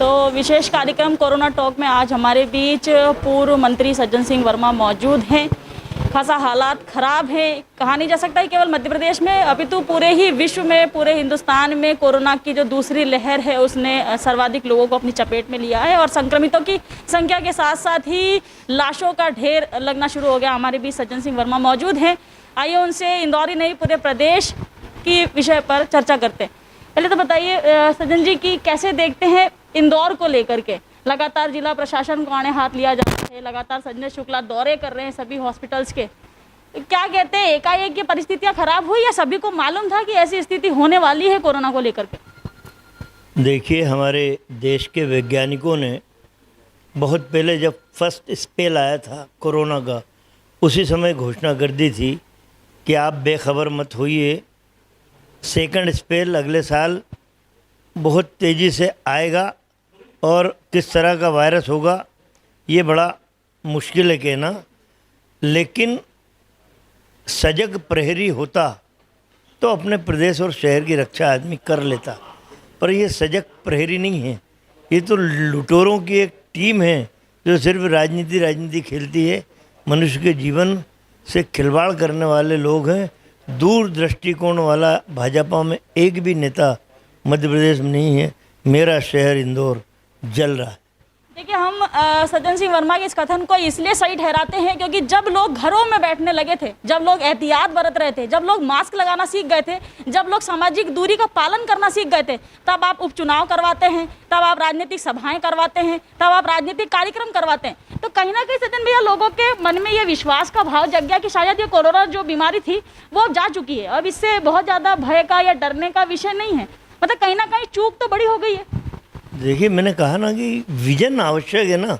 तो विशेष कार्यक्रम corona talk में आज हमारे बीच पूर्व मंत्री सज्जन सिंह वर्मा मौजूद हैं। खासा हालात ख़राब हैं, कहा नहीं जा सकता है केवल मध्य प्रदेश में अपितु पूरे ही विश्व में, पूरे हिंदुस्तान में कोरोना की जो दूसरी लहर है उसने सर्वाधिक लोगों को अपनी चपेट में लिया है और संक्रमितों की संख्या के साथ साथ ही लाशों का ढेर लगना शुरू हो गया। हमारे बीच सज्जन सिंह वर्मा मौजूद हैं। आइए उनसे इंदौर ही नहीं पूरे प्रदेश की विषय पर चर्चा करते हैं। पहले तो बताइए सज्जन जी की कैसे देखते हैं इंदौर को लेकर के, लगातार जिला प्रशासन को आड़े हाथ लिया जा रहा है, लगातार संजय शुक्ला दौरे कर रहे हैं सभी हॉस्पिटल्स के, क्या कहते हैं एकाएक ये परिस्थितियां खराब हुई या सभी को मालूम था कि ऐसी स्थिति होने वाली है कोरोना को लेकर के? देखिए, हमारे देश के वैज्ञानिकों ने बहुत पहले जब फर्स्ट स्पेल आया था कोरोना का, उसी समय घोषणा कर दी थी कि आप बेखबर मत होइए, सेकंड स्पेल अगले साल बहुत तेज़ी से आएगा और किस तरह का वायरस होगा ये बड़ा मुश्किल है कहना। लेकिन सजग प्रहरी होता तो अपने प्रदेश और शहर की रक्षा आदमी कर लेता, पर ये सजग प्रहरी नहीं है, ये तो लुटेरों की एक टीम है जो सिर्फ राजनीति खेलती है। मनुष्य के जीवन से खिलवाड़ करने वाले लोग हैं। दूर दृष्टिकोण वाला भाजपा में एक भी नेता मध्य प्रदेश में नहीं है। मेरा शहर इंदौर जल रहा है। देखिए, हम सज्जन सिंह वर्मा के इस कथन को इसलिए सही ठहराते हैं क्योंकि जब लोग घरों में बैठने लगे थे, जब लोग एहतियात बरत रहे थे, जब लोग मास्क लगाना सीख गए थे, जब लोग सामाजिक दूरी का पालन करना सीख गए थे, तब आप उपचुनाव करवाते हैं, तब आप राजनीतिक सभाएं करवाते हैं, तब आप राजनीतिक कार्यक्रम करवाते हैं। तो कहीं ना कहीं सज्जन भैया लोगों के मन में ये विश्वास का भाव जग गया कि शायद ये कोरोना जो बीमारी थी वो अब जा चुकी है, अब इससे बहुत ज़्यादा भय का या डरने का विषय नहीं है। मतलब कहीं ना कहीं चूक तो बड़ी हो गई है। देखिए, मैंने कहा ना कि विजन आवश्यक है ना।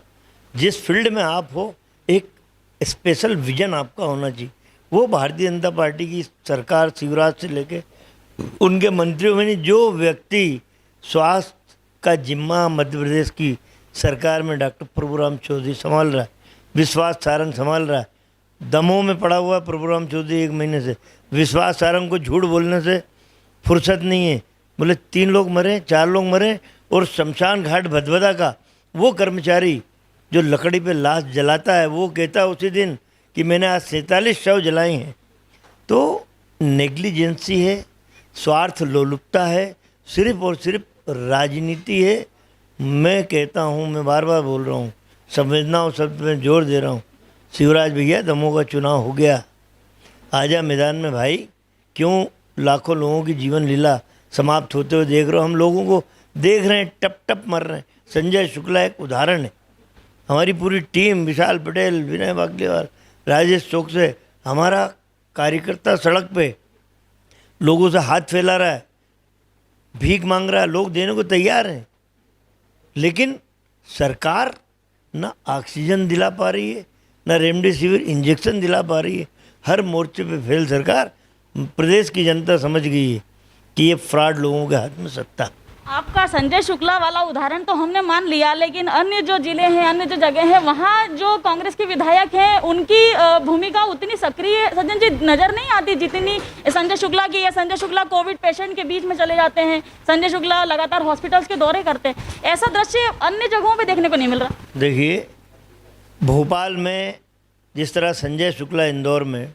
जिस फील्ड में आप हो एक स्पेशल विजन आपका होना चाहिए। वो भारतीय जनता पार्टी की सरकार शिवराज से लेके उनके मंत्रियों में नहीं, जो व्यक्ति स्वास्थ्य का जिम्मा मध्य प्रदेश की सरकार में डॉक्टर प्रभुराम चौधरी संभाल रहा है, विश्वास सारंग संभाल रहा है। दमों में पड़ा हुआ प्रभुराम चौधरी 1 महीने से, विश्वास सारंग को झूठ बोलने से फुर्सत नहीं है। बोले 3 लोग मरे, 4 लोग मरे, और शमशान घाट भदभदा का वो कर्मचारी जो लकड़ी पे लाश जलाता है वो कहता है उसी दिन कि मैंने आज 47 शव जलाए हैं। तो नेग्लिजेंसी है, स्वार्थ लोलुपता है, सिर्फ और सिर्फ राजनीति है। मैं कहता हूँ, मैं बार बार बोल रहा हूँ, संवेदनाओं शब्द में जोर दे रहा हूँ। शिवराज भैया, दमों का चुनाव हो गया, आजा मैदान में भाई। क्यों लाखों लोगों की जीवन लीला समाप्त होते हुए देख रहे हो? हम लोगों को देख रहे हैं, टप टप मर रहे हैं। संजय शुक्ला एक उदाहरण है। हमारी पूरी टीम, विशाल पटेल, विनय वागलेवार, राजेश चौक से, हमारा कार्यकर्ता सड़क पे लोगों से हाथ फैला रहा है, भीख मांग रहा है, लोग देने को तैयार हैं। लेकिन सरकार ना ऑक्सीजन दिला पा रही है, ना रेमडेसिविर इंजेक्शन दिला पा रही है। हर मोर्चे पे फेल सरकार। प्रदेश की जनता समझ गई है कि ये फ्रॉड लोगों के हाथ में सत्ता। आपका संजय शुक्ला वाला उदाहरण तो हमने मान लिया, लेकिन अन्य जो जिले हैं, अन्य जो जगह हैं, वहाँ जो कांग्रेस के विधायक हैं उनकी भूमिका उतनी सक्रिय सज्जन जी नजर नहीं आती जितनी संजय शुक्ला की है। संजय शुक्ला कोविड पेशेंट के बीच में चले जाते हैं, संजय शुक्ला लगातार हॉस्पिटल्स के दौरे करते हैं। ऐसा दृश्य अन्य जगहों पर देखने को नहीं मिल रहा। देखिए, भोपाल में जिस तरह संजय शुक्ला इंदौर में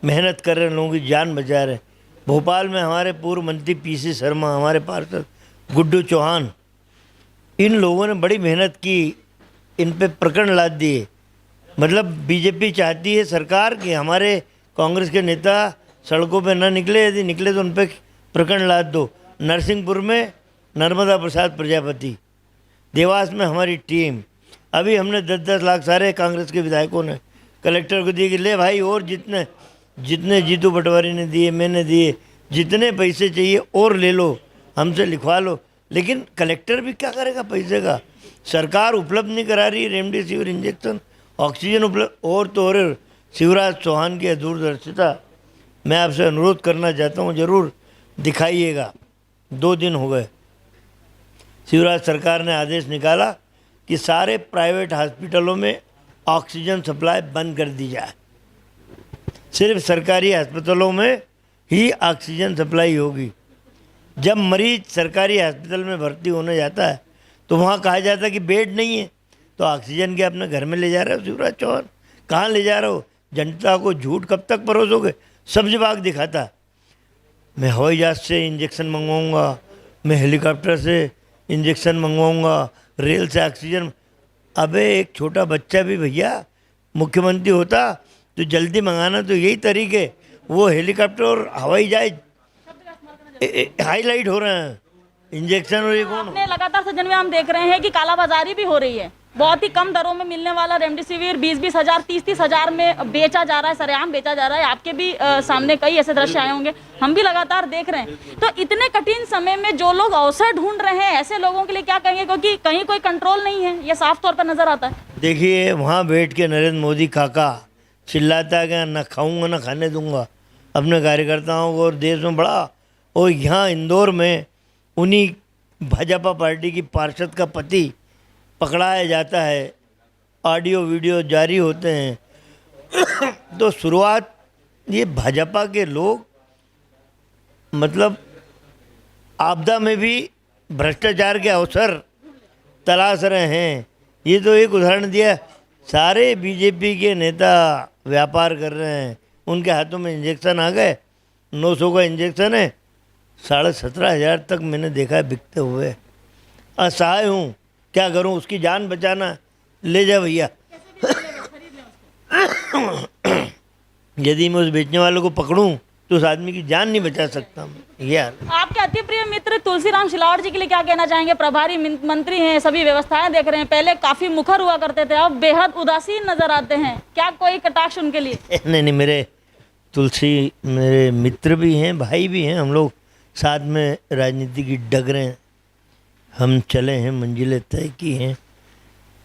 मेहनत कर रहे हैं, लोगों की जान बचा रहे हैं। भोपाल में हमारे पूर्व मंत्री पीसी शर्मा, हमारे पार्षद गुड्डू चौहान, इन लोगों ने बड़ी मेहनत की, इन पे प्रकरण लाद दिए। मतलब बीजेपी चाहती है सरकार कि हमारे कांग्रेस के नेता सड़कों पे ना निकले, यदि निकले तो उन पे प्रकरण लाद दो। नरसिंहपुर में नर्मदा प्रसाद प्रजापति, देवास में हमारी टीम। अभी हमने 10-10 लाख सारे कांग्रेस के विधायकों ने कलेक्टर को दिए कि ले भाई, और जितने जीतू पटवारी ने दिए, मैंने दिए, जितने पैसे चाहिए और ले लो, हमसे लिखवा लो। लेकिन कलेक्टर भी क्या करेगा पैसे का? सरकार उपलब्ध नहीं करा रही रेमडेसिविर इंजेक्शन, ऑक्सीजन उपलब्ध। और तो और शिवराज चौहान की दूरदर्शिता मैं आपसे अनुरोध करना चाहता हूँ, ज़रूर दिखाइएगा। 2 दिन हो गए, शिवराज सरकार ने आदेश निकाला कि सारे प्राइवेट हॉस्पिटलों में ऑक्सीजन सप्लाई बंद कर दी जाए, सिर्फ सरकारी अस्पतालों में ही ऑक्सीजन सप्लाई होगी। जब मरीज सरकारी अस्पताल में भर्ती होने जाता है तो वहाँ कहा जाता कि बेड नहीं है, तो ऑक्सीजन के अपने घर में ले जा रहे हो शिवराज चौहान? कहाँ ले जा रहे हो? जनता को झूठ कब तक परोसोगे? सब विभाग दिखाता, मैं हवाई जहाज से इंजेक्शन मंगवाऊंगा, मैं हेलीकॉप्टर से इंजेक्शन मंगवाऊंगा, रेल से ऑक्सीजन। अबे एक छोटा बच्चा भी भैया मुख्यमंत्री होता तो जल्दी मंगाना तो यही तरीके, वो हेलीकॉप्टर और हवाई जहाज हाईलाइट हो रहे हैं, इंजेक्शन और ये कौन? आपने लगातार सज्जन हम देख रहे हैं कि कालाबाजारी भी हो रही है। बहुत ही कम दरों में मिलने वाला रेमडेसिविर 20-20 हज़ार 30-30 हज़ार में बेचा जा रहा है, सरेआम बेचा जा रहा है। आपके भी सामने कई ऐसे दृश्य आए होंगे, हम भी लगातार देख रहे हैं। तो इतने कठिन समय में जो लोग अवसर ढूंढ रहे हैं, ऐसे लोगों के लिए क्या कहेंगे, क्योंकि कहीं कोई कंट्रोल नहीं है, ये साफ तौर पर नजर आता है। देखिए वहाँ बैठ के नरेंद्र मोदी काका चिल्लाता है कि ना खाऊंगा ना खाने दूंगा अपने कार्यकर्ताओं को और देश में बड़ा। और यहाँ इंदौर में उन्हीं भाजपा पार्टी की पार्षद का पति पकड़ाया जाता है, ऑडियो वीडियो जारी होते हैं। तो शुरुआत ये भाजपा के लोग मतलब आपदा में भी भ्रष्टाचार के अवसर तलाश रहे हैं। ये तो एक उदाहरण दिया, सारे बीजेपी के नेता व्यापार कर रहे हैं, उनके हाथों में इंजेक्शन आ गए, 900 का इंजेक्शन है, 17,500 तक मैंने देखा है बिकते हुए। असहाय हूँ, क्या करूँ, उसकी जान बचाना, ले जा भैया। यदि मैं उस बेचने वालों को पकड़ूं तो उस आदमी की जान नहीं बचा सकता मैं। यार आपके अति प्रिय मित्र तुलसीराम सिलावट जी के लिए क्या कहना चाहेंगे? प्रभारी मंत्री हैं, सभी व्यवस्थाएं देख रहे हैं, पहले काफी मुखर हुआ करते थे, अब बेहद उदासीन नजर आते हैं, क्या कोई कटाक्ष उनके लिए? नहीं, मेरे तुलसी मेरे मित्र भी हैं, भाई भी हैं, हम लोग साथ में राजनीति की डगरें हम चले हैं, मंजिलें तय की हैं।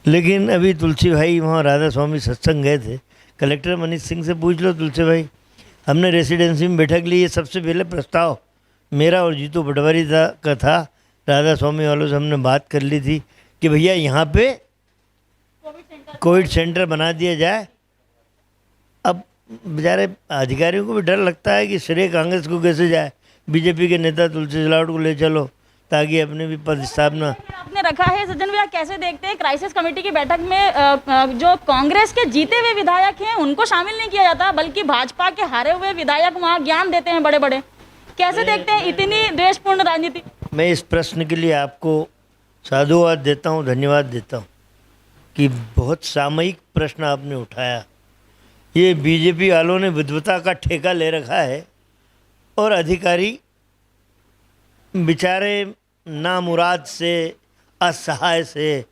लेकिन अभी तुलसी भाई वहाँ राधा स्वामी सत्संग गए थे, कलेक्टर मनीष सिंह से पूछ लो तुलसी भाई, हमने रेसिडेंसी में बैठक ली, ये सबसे पहले प्रस्ताव मेरा और जीतू पटवारी का था, राधा स्वामी वालों से हमने बात कर ली थी कि भैया यहाँ पे कोविड सेंटर बना दिया जाए। अब बेचारे अधिकारियों को भी डर लगता है कि श्रेय कांग्रेस को कैसे जाए, बीजेपी के नेता तुलसी सिलावट को ले चलो ताकि अपने भी पद स्थापना। आपने रखा है सज्जन भैया, कैसे देखते हैं क्राइसिस कमेटी की बैठक में जो कांग्रेस के जीते हुए विधायक हैं उनको शामिल नहीं किया जाता, बल्कि भाजपा के हारे हुए विधायक वहाँ ज्ञान देते हैं बड़े बड़े? कैसे देखते हैं इतनी द्वेषपूर्ण राजनीति? मैं इस प्रश्न के लिए आपको साधुवाद देता हूँ, धन्यवाद देता हूँ कि बहुत सामयिक प्रश्न आपने उठाया। ये बीजेपी वालों ने विद्वता का ठेका ले रखा है और अधिकारी बेचारे नामुराद से, असहाय से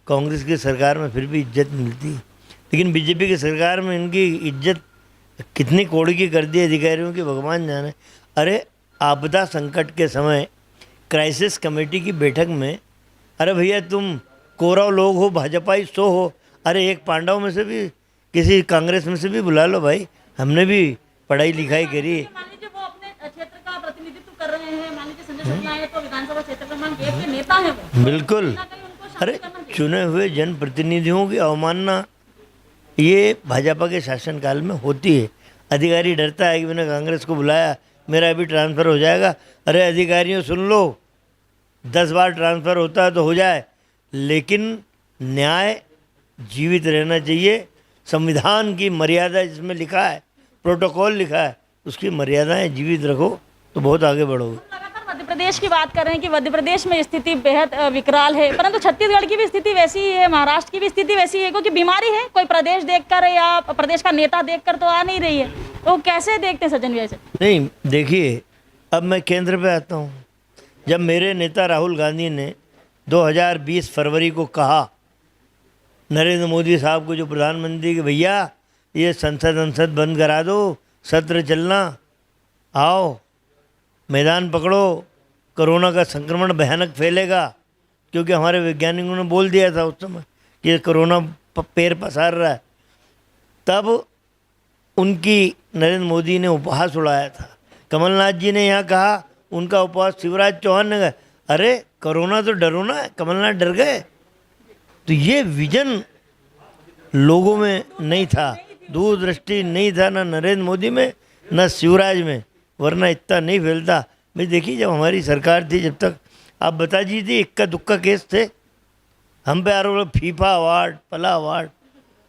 कांग्रेस की सरकार में फिर भी इज्जत मिलती, लेकिन बीजेपी की सरकार में इनकी इज्जत कितनी कौड़ी की कर दी अधिकारियों की, भगवान जाने। अरे आपदा संकट के समय क्राइसिस कमेटी की बैठक में, अरे भैया तुम कौरव लोग हो, भाजपाई 100 हो, अरे एक पांडव में से भी, किसी कांग्रेस में से भी बुला लो भाई, हमने भी पढ़ाई लिखाई करी। मान लीजिए वो अपने क्षेत्र का प्रतिनिधित्व कर रहे हैं, मान लीजिए संजय शुक्ला है तो विधानसभा क्षेत्र क्रमांक 1 के नेता हैं वो, बिल्कुल। अरे चुने हुए जनप्रतिनिधियों की अवमानना ये भाजपा के शासनकाल में होती है। अधिकारी डरता है कि मैंने कांग्रेस को बुलाया, मेरा अभी ट्रांसफ़र हो जाएगा। अरे अधिकारियों सुन लो, 10 बार ट्रांसफ़र होता है तो हो जाए, लेकिन न्याय जीवित रहना चाहिए। संविधान की मर्यादा जिसमें लिखा है, प्रोटोकॉल लिखा है, उसकी मर्यादाएं जीवित रखो तो बहुत आगे बढ़ोगे। लगातार मध्य प्रदेश की बात कर रहे हैं कि मध्य प्रदेश में स्थिति बेहद विकराल है, परंतु छत्तीसगढ़ की भी स्थिति वैसी ही है, महाराष्ट्र की भी स्थिति वैसी है, क्योंकि बीमारी है, कोई प्रदेश देखकर या प्रदेश का नेता देखकर तो आ नहीं रही है। तो कैसे देखते हैं सज्जन भैया? नहीं देखिए, अब मैं केंद्र पे आता हूँ। जब मेरे नेता राहुल गांधी ने 2020 फरवरी को कहा नरेंद्र मोदी साहब को, जो प्रधानमंत्री, कि भैया ये संसद बंद करा दो, सत्र चलना, आओ मैदान पकड़ो, कोरोना का संक्रमण भयानक फैलेगा, क्योंकि हमारे वैज्ञानिकों ने बोल दिया था उस समय कि कोरोना पैर पसार रहा है। तब उनकी नरेंद्र मोदी ने उपहास उड़ाया था। कमलनाथ जी ने यहाँ कहा, उनका उपहास शिवराज चौहान ने कहा, अरे कोरोना तो डरो ना, कमलनाथ डर गए। तो ये विजन लोगों में नहीं था, दूरदृष्टि नहीं था, ना नरेंद्र मोदी में ना शिवराज में, वरना इतना नहीं फैलता। भाई देखिए, जब हमारी सरकार थी, जब तक आप बता दीजिए, इक्का दुक्का केस थे हम पे आरोप फीफा अवार्ड, पला अवार्ड।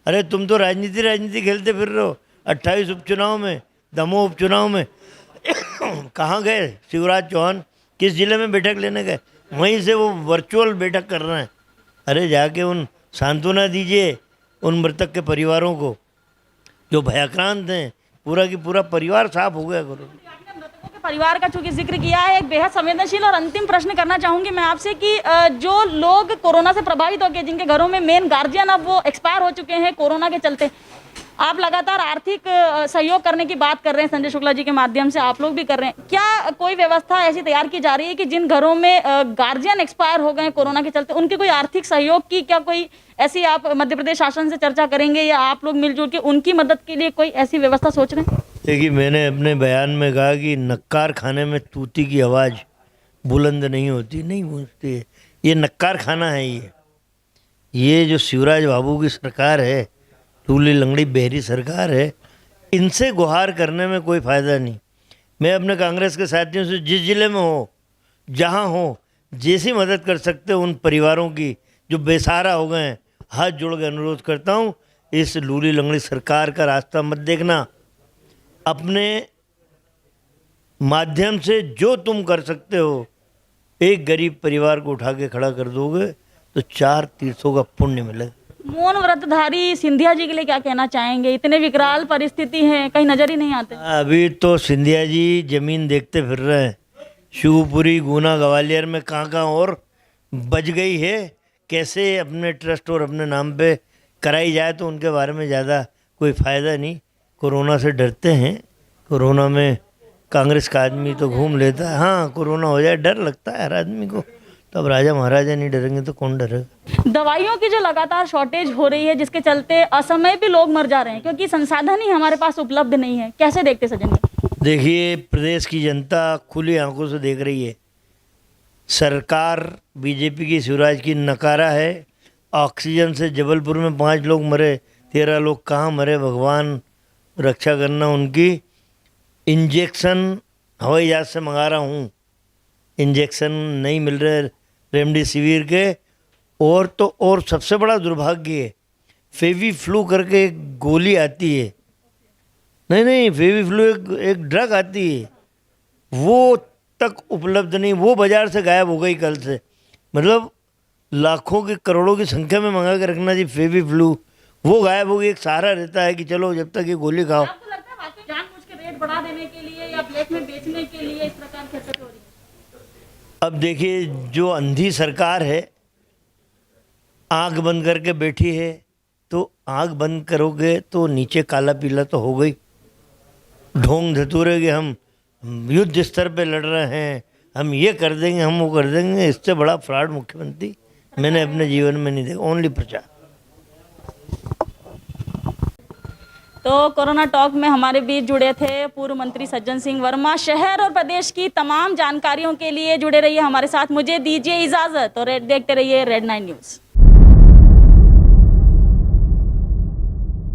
अरे तुम तो राजनीति खेलते फिर रहे हो। 28 उपचुनाव में, दमोह उपचुनाव में कहाँ गए शिवराज चौहान? किस जिले में बैठक लेने गए? वहीं से वो वर्चुअल बैठक कर रहे हैं। अरे जाके उन सांत्वना दीजिए उन मृतक के परिवारों को जो भयाक्रांत हैं। पूरा की पूरा परिवार साफ हो गया करो। आपने मृतकों के परिवार का चूंकि जिक्र किया है, एक बेहद संवेदनशील और अंतिम प्रश्न करना चाहूंगी मैं आपसे कि जो लोग कोरोना से प्रभावित हो गए, जिनके घरों में मेन गार्जियन अब वो एक्सपायर हो चुके हैं कोरोना के चलते, आप लगातार आर्थिक सहयोग करने की बात कर रहे हैं, संजय शुक्ला जी के माध्यम से आप लोग भी कर रहे हैं, क्या कोई व्यवस्था ऐसी तैयार की जा रही है कि जिन घरों में गार्जियन एक्सपायर हो गए कोरोना के चलते, उनके कोई आर्थिक सहयोग की क्या कोई ऐसी आप मध्य प्रदेश शासन से चर्चा करेंगे या आप लोग मिलजुल के उनकी मदद के लिए कोई ऐसी व्यवस्था सोच रहे हैं? देखिए, मैंने अपने बयान में कहा कि नक्कार खाने में तूती की आवाज़ बुलंद नहीं होती, नहीं गूंजती है। ये नक्कार खाना है। ये जो शिवराज बाबू की सरकार है, लूली लंगड़ी बहरी सरकार है, इनसे गुहार करने में कोई फ़ायदा नहीं। मैं अपने कांग्रेस के साथियों से जिस जिले में हो, जहाँ हो, जैसी मदद कर सकते हो उन परिवारों की जो बेसहारा हो गए हैं, हाथ जोड़ के अनुरोध करता हूँ, इस लूली लंगड़ी सरकार का रास्ता मत देखना। अपने माध्यम से जो तुम कर सकते हो, एक गरीब परिवार को उठा के खड़ा कर दोगे तो 4 तीर्थों का पुण्य मिलेगा। मौन व्रतधारी सिंधिया जी के लिए क्या कहना चाहेंगे? इतने विकराल परिस्थिति है, कहीं नजर ही नहीं आते। अभी तो सिंधिया जी जमीन देखते फिर रहे हैं। शिवपुरी, गुना, ग्वालियर में कहाँ और बच गई है, कैसे अपने ट्रस्ट और अपने नाम पे कराई जाए, तो उनके बारे में ज़्यादा कोई फ़ायदा नहीं। कोरोना से डरते हैं। कोरोना में कांग्रेस का आदमी तो घूम लेता है। हाँ, कोरोना हो जाए डर लगता है हर आदमी को, तब राजा महाराजा नहीं डरेंगे तो कौन डरेगा? दवाइयों की जो लगातार शॉर्टेज हो रही है, जिसके चलते असमय भी लोग मर जा रहे हैं क्योंकि संसाधन ही हमारे पास उपलब्ध नहीं है, कैसे देखते सज्जन जी? देखिए, प्रदेश की जनता खुली आंखों से देख रही है। सरकार बीजेपी की, शिवराज की नकारा है। ऑक्सीजन से जबलपुर में 5 लोग मरे, 13 लोग कहाँ मरे, भगवान रक्षा करना उनकी। इंजेक्शन हवाई जहाज से मंगा रहा हूँ, इंजेक्शन नहीं मिल रहे रेमडेसिविर के। और तो और सबसे बड़ा दुर्भाग्य है, फेवी फ्लू करके एक गोली आती है, नहीं फेवी फ्लू एक ड्रग आती है, वो तक उपलब्ध नहीं। वो बाज़ार से गायब हो गई कल से। मतलब लाखों की करोड़ों की संख्या में मंगा के रखना जी फेवी फ्लू, वो गायब हो गई। एक सहारा रहता है कि चलो जब तक ये गोली खाओ। आपको लगता है वाकई जानबूझ के रेट बढ़ा देने के लिए या ब्लैक में बेचने के लिए इस प्रकार की हरकतें हो रही है? अब देखिए, जो अंधी सरकार है, आँख बंद करके बैठी है, तो आँख बंद करोगे तो नीचे काला पीला तो हो गई। ढोंग धतूरे के हम युद्ध स्तर पे लड़ रहे हैं, हम ये कर देंगे, हम वो कर देंगे। इससे बड़ा फ्रॉड मुख्यमंत्री मैंने अपने जीवन में नहीं देखा। ओनली प्रचार। तो कोरोना टॉक में हमारे बीच जुड़े थे पूर्व मंत्री सज्जन सिंह वर्मा। शहर और प्रदेश की तमाम जानकारियों के लिए जुड़े रहिए हमारे साथ। मुझे दीजिए इजाजत और देखते रहिए रेड 9 न्यूज़।